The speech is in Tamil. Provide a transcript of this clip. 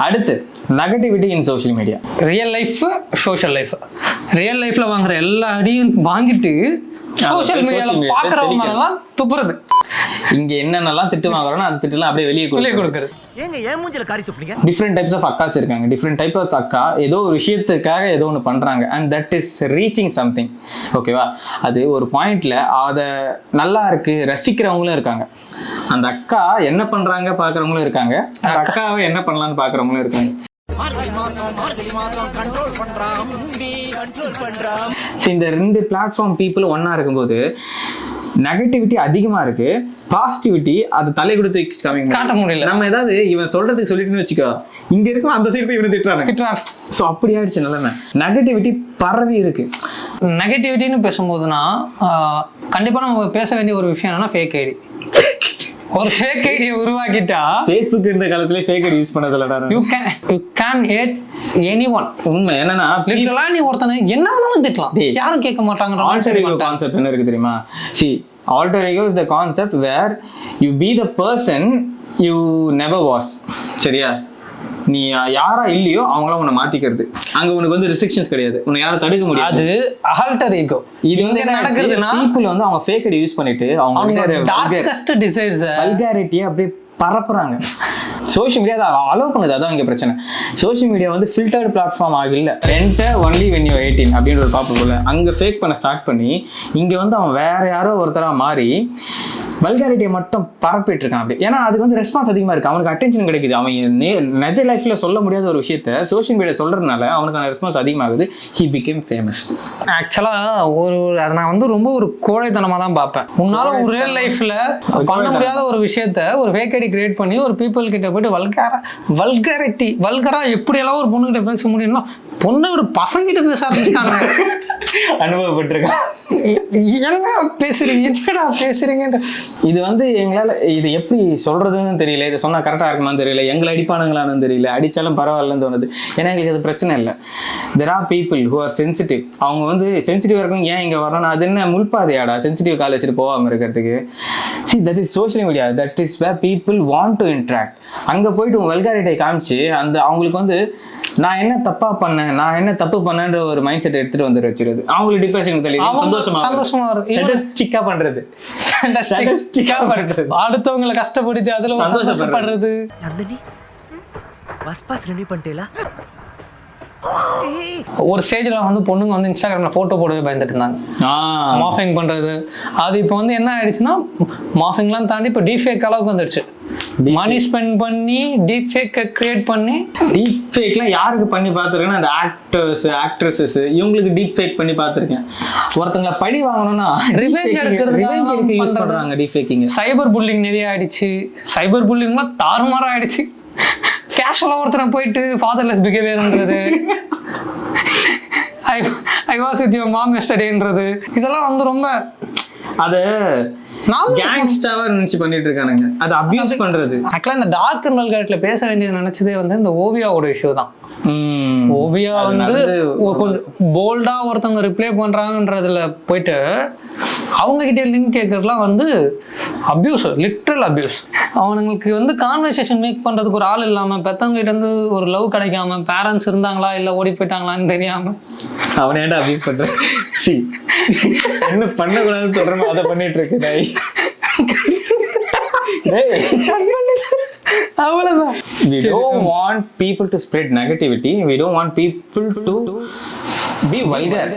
அடுத்து negativity in social media. Real life, social life. Real லைஃப்ல வாங்குற எல்லா அடியும் வாங்கிட்டு சோஷியல் மீடியால பாக்குறவங்க எல்லாம் துப்புறது. இங்க என்னென்னலாம் திட்டு வாங்குறோம்னா அந்த திட்டுலாம் அப்படியே வெளியே கொடுக்குறது. ஏங்க ஏன் மூஞ்சில காரி துப்புறீங்க? டிஃப்ரெண்ட் டைப்ஸ் ஆஃப் அக்காஸ் இருக்காங்க. டிஃப்ரெண்ட் டைப் ஆஃப் அக்கா ஏதோ ஒரு விஷயத்துக்காக ஏதோ ஒன்று பண்றாங்க and that is reaching something. ஓகேவா? அது ஒரு பாயிண்ட்ல அதை நல்லா இருக்கு ரசிக்கிறவங்களும் இருக்காங்க. அந்த அக்கா என்ன பண்றாங்க பாக்குறவங்களும் இருக்காங்க. அந்த அக்காவை என்ன பண்ணலாம்னு பாக்குறவங்களும் இருக்காங்க. இந்த ரெண்டு பிளாட்ஃபார்ம் பீப்புள் ஒன்னா இருக்கும்போது நெகட்டிவிட்டி அதிகமா இருக்கு, பாசிட்டிவிட்டி அது தலை கொடுத்து காட்ட முடியல. நம்ம ஏதாவது இவன் சொல்றதுக்கு சொல்லிட்டுன்னு வச்சுக்கோ, இங்க இருக்கும் அந்த சைடு போய் இவனை திட்டுறாங்க. ஸோ அப்படி ஆயிடுச்சு நிலைமை. நெகட்டிவிட்டி பரவி இருக்கு. நெகட்டிவிட்டின்னு பேசும்போதுனா கண்டிப்பா நம்ம பேச வேண்டிய ஒரு விஷயம் என்னன்னா ஃபேக் ஐடி. ஒரு ஃபேக் ஐடியை உருவாக்கிட்டா, Facebook இருந்த காலத்திலே ஃபேக் ஐடி யூஸ் பண்ணதில்ல. you can hate anyone. உண்மை என்னன்னா லிட்டரலா நீ ஒருத்தனை என்ன வேணாலும் திட்டலாம், யாரும் கேட்க மாட்டாங்க. ஆல்டர் ஈகோ கான்செப்ட் என்ன இருக்கு தெரியுமா? See, alter ego is the concept where you be the person you never was. சரியா? நீ யாரா இல்லையோ அவங்கள உன்னை மாத்திக்கிறது. அங்க உனக்கு வந்து ரெஸ்ட்ரிக்ஷன்ஸ் கிடையாது, உன்னை யாரும் தடுக்க முடியாது. அது ஆல்டர் ஈகோ. இது வந்து என்ன நடக்குதுன்னா people வந்து அவங்க ஃபேக் ஐடி யூஸ் பண்ணிட்டு அவங்க டார்க்கஸ்ட் டிசைர்ஸ் வல்காரிட்டியை அப்படியே பரப்புறாங்க. சோஷியல் மீடியா அதை அலோவ் பண்ணுது. அதான் இங்கே பிரச்சனை. சோஷியல் மீடியா வந்து ஃபில்டர்டு பிளாட்ஃபார்ம் ஆகல. என்டர் ஒன்லி வென் யூ 18 அப்படின்ற ஒரு பாப்பு போல அங்கே ஃபேக் பண்ண ஸ்டார்ட் பண்ணி இங்கே வந்து அவன் வேற யாரோ ஒருத்தராக மாறி வல்காரிட்டியை மட்டும் பரப்பிட்டு இருக்கான் அப்படி. ஏன்னா அதுக்கு வந்து ரெஸ்பான்ஸ் அதிகமாக இருக்குது, அவனுக்கு அட்டென்ஷன் கிடைக்குது. அவன் நிஜ லைஃப்பில் சொல்ல முடியாத ஒரு விஷயத்த சோஷியல் மீடியா சொல்கிறதுனால அவனுக்கான ரெஸ்பான்ஸ் அதிகமாகுது. He became famous. ஆக்சுவலாக அதை நான் வந்து ரொம்ப ஒரு கோழைத்தனமாக தான் பார்ப்பேன். உன்னால ஒரு ரியல் லைஃப்பில் பண்ண முடியாத ஒரு விஷயத்த ஒரு ஃபேக் ஐடி கிரியேட் பண்ணி ஒரு பீப்புள் கிட்ட போயிட்டு வல்கரா எப்படியெல்லாம் ஒரு பொண்ணுகிட்ட பேச முடியும்னா பொண்ணோட பசங்கிட்ட பேச ஆரம்பிச்சிட்டாங்க. அனுபவப்பட்டிருக்கேன். என்னடா பேசுறீங்க. இது வந்து எங்களால் இது எப்படி சொல்றதுன்னு தெரியல. இதை சொன்னா கரெக்டா இருக்குமான்னு தெரியல. எங்களை அடிப்பானுங்களான்னு தெரியல. அடிச்சாலும் பரவாயில்லன்னு தோணுது. ஏன்னா எங்களுக்கு அது பிரச்சனை இல்லை. There are people who are sensitive. அவங்க வந்து சென்சிட்டிவ் இருக்கும். ஏன் இங்க வரணும்? அது என்ன முள்பாதையாடா சென்சிட்டிவ் கால் வச்சுட்டு போகாம இருக்கிறதுக்கு? See, that is social media. That is where people want to interact. அங்க போயிட்டு உங்க வெல்காரிட்டியை காமிச்சு அந்த அவங்களுக்கு வந்து நான் என்ன தப்பா பண்ணேன், நான் என்ன தப்பு பண்ணேன்ற ஒரு மைண்ட் செட் எடுத்துட்டு வந்து வச்சிருது. அவங்களுக்கு டிப்ரெஷன் தெரியுது, சந்தோஷமா பண்றது, அடுத்தவங்களை கஷ்டப்படுத்தி அதுல சந்தோஷப்படுறது. ஒரு ஸ்டேஜ்ல வந்து பொண்ணுங்க வந்து இன்ஸ்டாகிராம்ல போட்டோ போடவே பயந்துட்டு இருந்தாங்க, மார்ஃபிங் பண்றது. அது இப்போ வந்து என்ன ஆயிடுச்சுன்னா மார்ஃபிங்லாம் தாண்டி இப்போ டீஃபேக் அளவுக்கு வந்துடுச்சு. மணி ஸ்பெண்ட் பண்ணி டீஃபேக் கிரியேட் பண்ணி, டீஃபேக்லாம் யாருக்கு பண்ணி பார்த்துருக்கேன்னா அந்த ஆக்டர்ஸ் ஆக்ட்ரஸஸ் இவங்களுக்கு டீஃபேக் பண்ணி பார்த்துருக்கேன். ஒருத்தங்க பழி வாங்கணும்னா ரிவெஞ்ச் எடுக்கிறதுக்கு யூஸ் பண்றாங்க டீஃபேக்கிங். சைபர் புல்லிங் நிறைய ஆயிடுச்சு. சைபர் புல்லிங்லாம் தாறுமாறா ஆயிடுச்சு. கேஷுவலா ஒருத்தரை போயிட்டு ஃபாதர்லெஸ் பிஹேவியர்ன்றது, I was with your mom எஸ்டர்டேன்றது, இதெல்லாம் வந்து ரொம்ப அது கேங்ஸ்டரா நினைச்சு பண்ணிட்டு இருக்கானுங்க. அது அபியூஸ் பண்றது. ஆக்சுவலா இந்த டார்க் அண்ட் வல்காரிட்டில பேச வேண்டியது நினைச்சதே வந்து இந்த ஓவியாவோட இஷ்யூ தான். ஓவியா வந்து கொஞ்சம் போல்டா ஒருத்தவங்க ரிப்ளை பண்றாங்கன்றதுல போயிட்டு அவங்க கிட்ட லிங்க் கேட்கறதுலாம் வந்து அபியூஸ், லிட்ரல் அபியூஸ். அவனுங்களுக்கு வந்து கான்வர்சேஷன் மேக் பண்றதுக்கு ஒரு ஆள் இல்லாம, பெத்தவங்க கிட்ட இருந்து ஒரு லவ் கிடைக்காம, பேரண்ட்ஸ் இருந்தாங்களா இல்ல ஓடி போயிட்டாங்களான்னு தெரியாம அவனை ஏன்டா அபியூஸ் பண்ற? என்ன பண்ணக்கூடாதுன்னு சொல்றோம், அதை பண்ணிட்டு இருக்கு. அவ்வளவுதான். We don't want people to spread negativity. We don't want people to be vulgar.